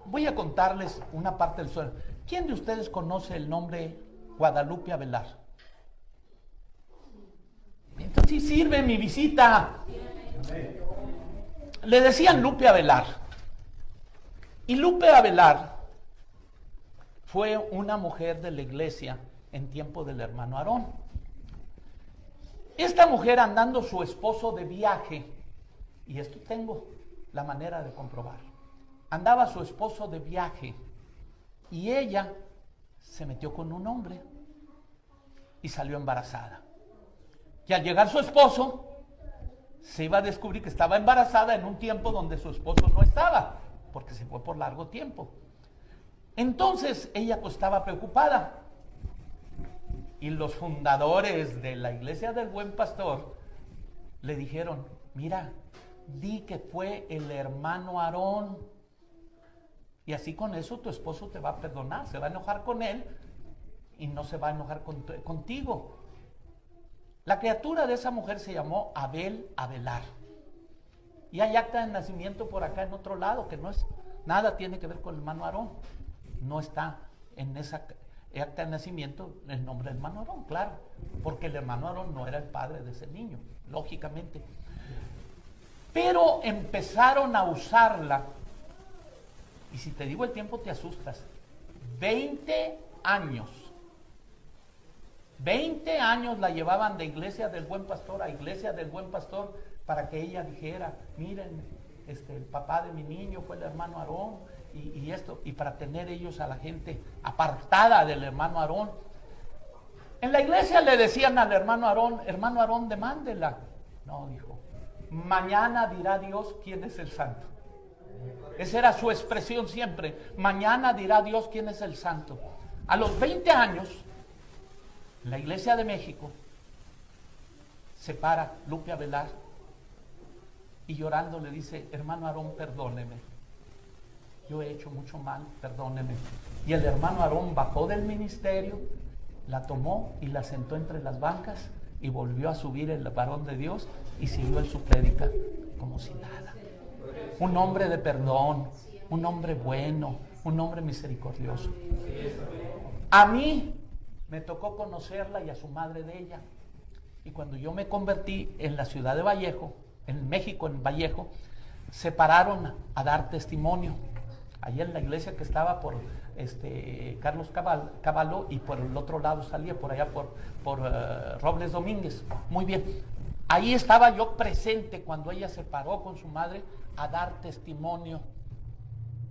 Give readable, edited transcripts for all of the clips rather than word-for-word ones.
Voy a contarles una parte del sueño. ¿Quién de ustedes conoce el nombre Guadalupe Avelar? Entonces sí sirve mi visita. Le decían Lupe Avelar. Y Lupe Avelar fue una mujer de la iglesia en tiempo del hermano Aarón. Esta mujer, andando su esposo de viaje, y esto tengo la manera de comprobar, andaba su esposo de viaje y ella se metió con un hombre y salió embarazada. Y al llegar su esposo, se iba a descubrir que estaba embarazada en un tiempo donde su esposo no estaba, porque se fue por largo tiempo. Entonces ella pues estaba preocupada. Y los fundadores de la Iglesia del Buen Pastor le dijeron, mira, di que fue el hermano Aarón. Y así con eso tu esposo te va a perdonar, se va a enojar con él y no se va a enojar contigo. La criatura de esa mujer se llamó Abel Avelar. Y hay acta de nacimiento por acá en otro lado, que no es nada tiene que ver con el hermano Aarón. No está en esa acta de nacimiento el nombre del hermano Aarón, claro, porque el hermano Aarón no era el padre de ese niño, lógicamente. Pero empezaron a usarla, y si te digo el tiempo te asustas, 20 años. 20 años la llevaban de Iglesia del Buen Pastor a Iglesia del Buen Pastor para que ella dijera, miren, el papá de mi niño fue el hermano Aarón, y esto, y para tener ellos a la gente apartada del hermano Aarón. En la iglesia le decían al hermano Aarón, demándela. No, dijo, mañana dirá Dios quién es el santo. Esa era su expresión siempre, mañana dirá Dios quién es el santo. A los 20 años, la Iglesia de México se para Lupe Avelar y llorando le dice, hermano Aarón, perdóneme. Yo he hecho mucho mal, perdóneme. Y el hermano Aarón bajó del ministerio, la tomó y la sentó entre las bancas y volvió a subir el varón de Dios y siguió en su prédica como si nada. Un hombre de perdón, un hombre bueno, un hombre misericordioso. A mí me tocó conocerla y a su madre de ella. Y cuando yo me convertí en la ciudad de Vallejo, en México, en Vallejo, se pararon a dar testimonio. Allí en la iglesia que estaba por Carlos Caballo y por el otro lado salía, por allá por Robles Domínguez. Muy bien. Ahí estaba yo presente cuando ella se paró con su madre a dar testimonio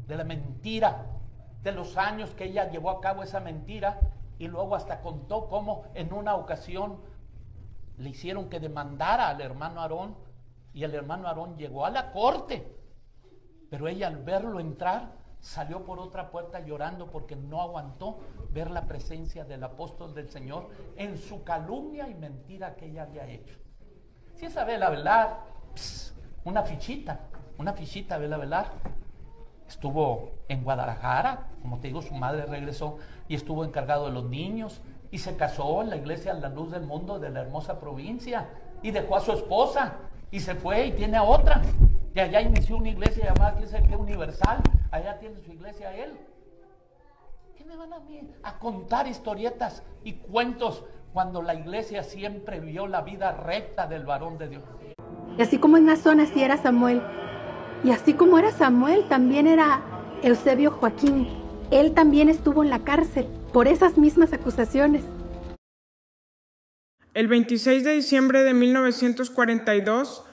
de la mentira, de los años que ella llevó a cabo esa mentira, y luego hasta contó cómo en una ocasión le hicieron que demandara al hermano Aarón, y el hermano Aarón llegó a la corte, pero ella al verlo entrar salió por otra puerta llorando porque no aguantó ver la presencia del apóstol del Señor en su calumnia y mentira que ella había hecho. Si es Abel Avelar, una fichita Abel Avelar. Estuvo en Guadalajara, como te digo, su madre regresó y estuvo encargado de los niños y se casó en la iglesia La Luz del Mundo de la hermosa provincia y dejó a su esposa y se fue y tiene a otra. Y allá inició una iglesia llamada, ¿quién sabe qué? Universal. Allá tiene su iglesia él. ¿Qué me van a mí a contar historietas y cuentos cuando la iglesia siempre vio la vida recta del varón de Dios? Y así como en Nazón, así era Samuel. Y así como era Samuel, también era Eusebio Joaquín. Él también estuvo en la cárcel por esas mismas acusaciones. El 26 de diciembre de 1942,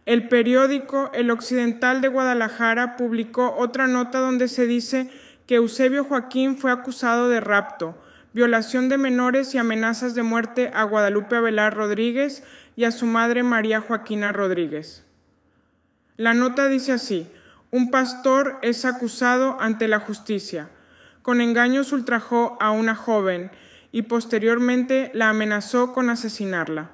el periódico El Occidental de Guadalajara publicó otra nota donde se dice que Eusebio Joaquín fue acusado de rapto, violación de menores y amenazas de muerte a Guadalupe Avelar Rodríguez y a su madre María Joaquina Rodríguez. La nota dice así: un pastor es acusado ante la justicia. Con engaños ultrajó a una joven y posteriormente la amenazó con asesinarla.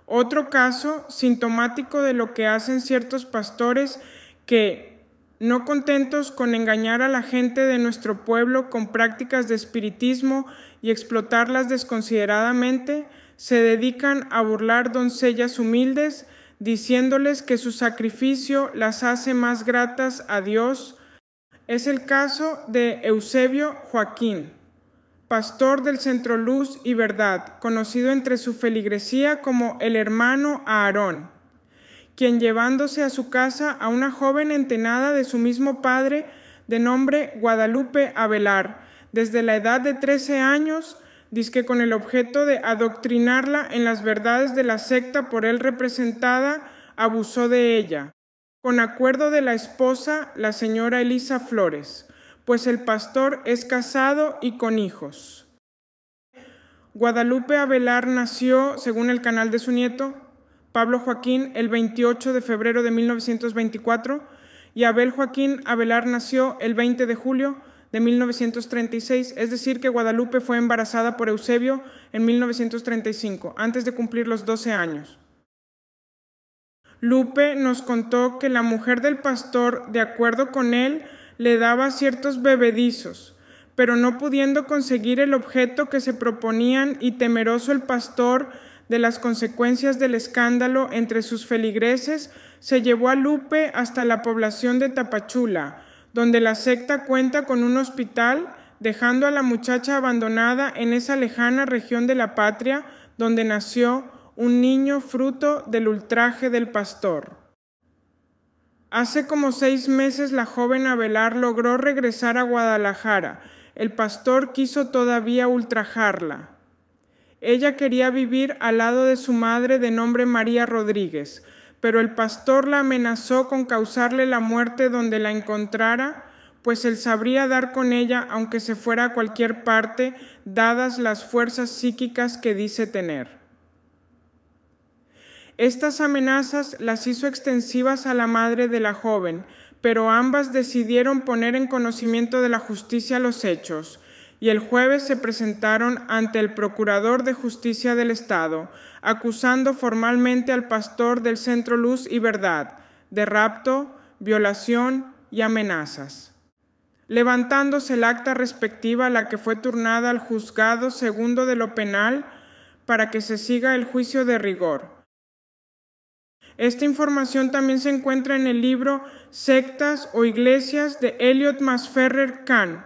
Otro caso sintomático de lo que hacen ciertos pastores que, no contentos con engañar a la gente de nuestro pueblo con prácticas de espiritismo y explotarlas desconsideradamente, se dedican a burlar doncellas humildes, diciéndoles que su sacrificio las hace más gratas a Dios Es el caso de Eusebio Joaquín, pastor del Centro Luz y Verdad, conocido entre su feligresía como el hermano Aarón, quien llevándose a su casa a una joven entenada de su mismo padre, de nombre Guadalupe Avelar, desde la edad de 13 años, dizque con el objeto de adoctrinarla en las verdades de la secta por él representada, abusó de ella, con acuerdo de la esposa, la señora Elisa Flores, pues el pastor es casado y con hijos. Guadalupe Avelar nació, según el canal de su nieto, Pablo Joaquín, el 28 de febrero de 1924, y Abel Joaquín Avelar nació el 20 de julio de 1936, es decir, que Guadalupe fue embarazada por Eusebio en 1935, antes de cumplir los 12 años. Lupe nos contó que la mujer del pastor, de acuerdo con él, le daba ciertos bebedizos, pero no pudiendo conseguir el objeto que se proponían y temeroso el pastor de las consecuencias del escándalo entre sus feligreses, se llevó a Lupe hasta la población de Tapachula, donde la secta cuenta con un hospital, dejando a la muchacha abandonada en esa lejana región de la patria donde nació un niño fruto del ultraje del pastor. Hace como 6 meses la joven Avelar logró regresar a Guadalajara. El pastor quiso todavía ultrajarla. Ella quería vivir al lado de su madre de nombre María Rodríguez, pero el pastor la amenazó con causarle la muerte donde la encontrara, pues él sabría dar con ella aunque se fuera a cualquier parte, dadas las fuerzas psíquicas que dice tener. Estas amenazas las hizo extensivas a la madre de la joven, pero ambas decidieron poner en conocimiento de la justicia los hechos, y el jueves se presentaron ante el Procurador de Justicia del Estado, acusando formalmente al pastor del Centro Luz y Verdad de rapto, violación y amenazas, levantándose el acta respectiva a la que fue turnada al Juzgado Segundo de lo Penal para que se siga el juicio de rigor. Esta información también se encuentra en el libro Sectas o Iglesias de Elliot Masferrer Kahn.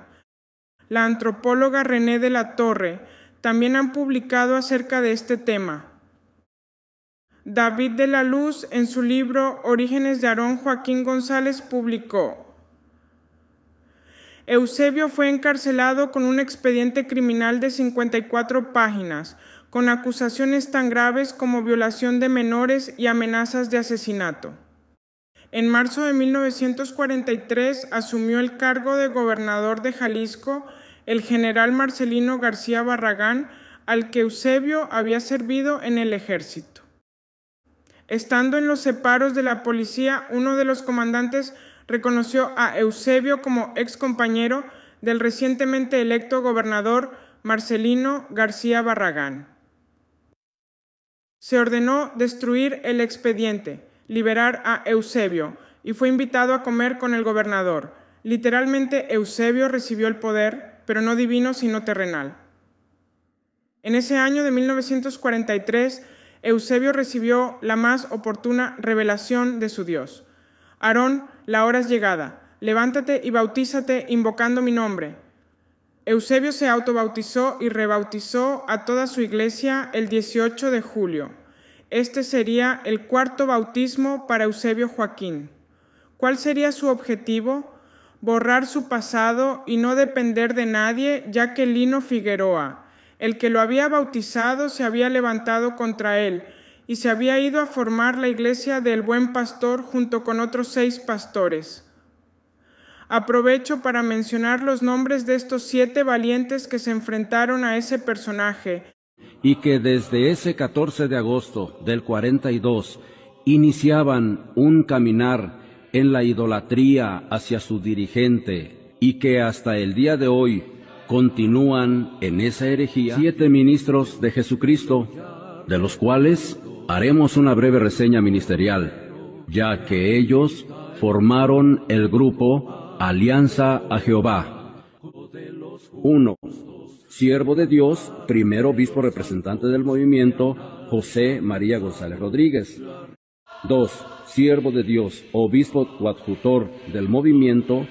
La antropóloga René de la Torre también han publicado acerca de este tema. David de la Luz, en su libro Orígenes de Aarón Joaquín González, publicó: Eusebio fue encarcelado con un expediente criminal de 54 páginas, con acusaciones tan graves como violación de menores y amenazas de asesinato. En marzo de 1943 asumió el cargo de gobernador de Jalisco el general Marcelino García Barragán, al que Eusebio había servido en el ejército. Estando en los separos de la policía, uno de los comandantes reconoció a Eusebio como excompañero del recientemente electo gobernador Marcelino García Barragán. Se ordenó destruir el expediente, liberar a Eusebio, y fue invitado a comer con el gobernador. Literalmente, Eusebio recibió el poder, pero no divino sino terrenal. En ese año de 1943, Eusebio recibió la más oportuna revelación de su Dios. Aarón, la hora es llegada. Levántate y bautízate invocando mi nombre. Eusebio se autobautizó y rebautizó a toda su iglesia el 18 de julio. Este sería el 4º bautismo para Eusebio Joaquín. ¿Cuál sería su objetivo? Borrar su pasado y no depender de nadie, ya que Lino Figueroa, el que lo había bautizado, se había levantado contra él y se había ido a formar la iglesia del Buen Pastor junto con otros 6 pastores. Aprovecho para mencionar los nombres de estos 7 valientes que se enfrentaron a ese personaje. Y que desde ese 14 de agosto del 42 iniciaban un caminar en la idolatría hacia su dirigente y que hasta el día de hoy continúan en esa herejía. 7 ministros de Jesucristo, de los cuales haremos una breve reseña ministerial, ya que ellos formaron el grupo Alianza a Jehová. 1. Siervo de Dios, primer obispo representante del movimiento, José María González Rodríguez. 2. Siervo de Dios, obispo coadjutor del movimiento,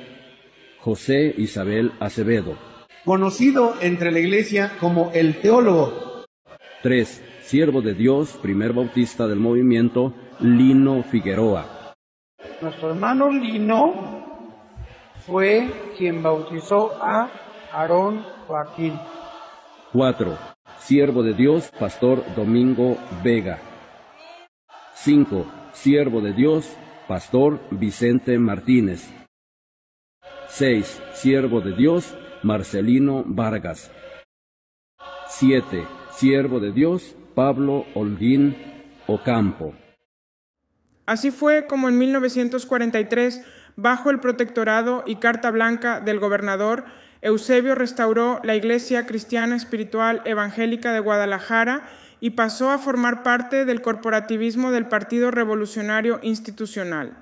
José Isabel Acevedo. Conocido entre la iglesia como el teólogo. 3. Siervo de Dios, primer bautista del movimiento, Lino Figueroa. Nuestro hermano Lino fue quien bautizó a Aarón Joaquín. 4. Siervo de Dios, Pastor Domingo Vega. 5. Siervo de Dios, Pastor Vicente Martínez. 6. Siervo de Dios, Marcelino Vargas. 7. Siervo de Dios, Pablo Holguín Ocampo. Así fue como en 1943, bajo el protectorado y carta blanca del gobernador, Eusebio restauró la Iglesia Cristiana Espiritual Evangélica de Guadalajara y pasó a formar parte del corporativismo del Partido Revolucionario Institucional.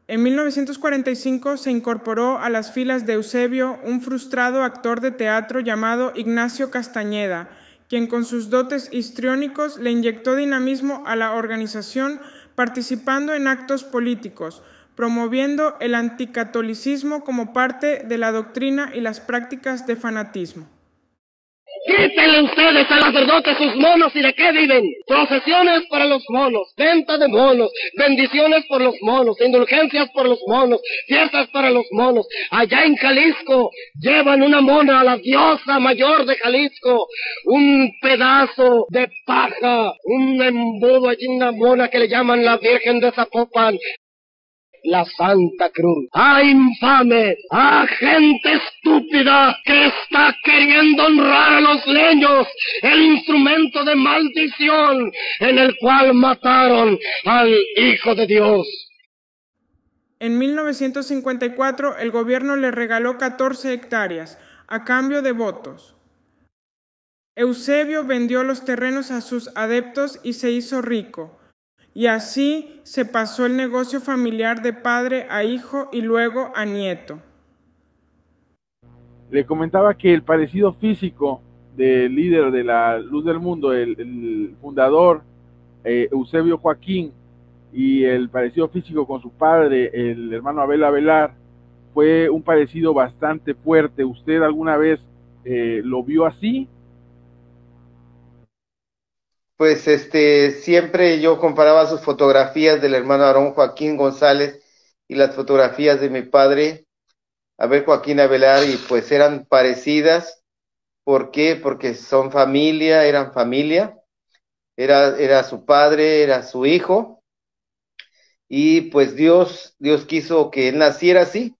En 1945 se incorporó a las filas de Eusebio un frustrado actor de teatro llamado Ignacio Castañeda, quien con sus dotes histriónicos le inyectó dinamismo a la organización participando en actos políticos, promoviendo el anticatolicismo como parte de la doctrina y las prácticas de fanatismo. Quítenle ustedes al sacerdote sus monos y de qué viven. Procesiones para los monos, venta de monos, bendiciones por los monos, indulgencias por los monos, fiestas para los monos. Allá en Jalisco llevan una mona a la diosa mayor de Jalisco, un pedazo de paja, un embudo allí, una mona que le llaman la Virgen de Zapopan. La Santa Cruz. ¡Ah, infame! ¡Ah, gente estúpida que está queriendo honrar a los leños! El instrumento de maldición en el cual mataron al Hijo de Dios. En 1954, el gobierno le regaló 14 hectáreas a cambio de votos. Eusebio vendió los terrenos a sus adeptos y se hizo rico. Y así se pasó el negocio familiar de padre a hijo y luego a nieto. Le comentaba que el parecido físico del líder de la Luz del Mundo, el fundador Eusebio Joaquín, y el parecido físico con su padre, el hermano Abel Avelar, fue un parecido bastante fuerte. ¿Usted alguna vez lo vio así? Pues siempre yo comparaba sus fotografías del hermano Aarón Joaquín González y las fotografías de mi padre, Abel Joaquín Avelar, y pues eran parecidas. ¿Por qué? Porque son familia, eran familia, era su padre, era su hijo, y pues Dios quiso que él naciera así,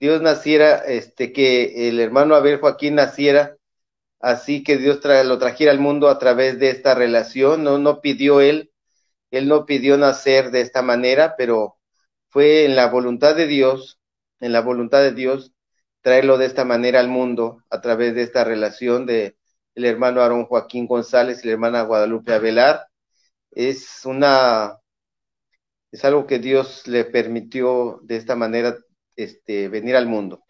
Dios naciera, que el hermano Abel Joaquín naciera así, que Dios lo trajera al mundo a través de esta relación. No pidió él no pidió nacer de esta manera, pero fue en la voluntad de Dios, traerlo de esta manera al mundo a través de esta relación de el hermano Aarón Joaquín González y la hermana Guadalupe Avelar. Es algo que Dios le permitió de esta manera venir al mundo.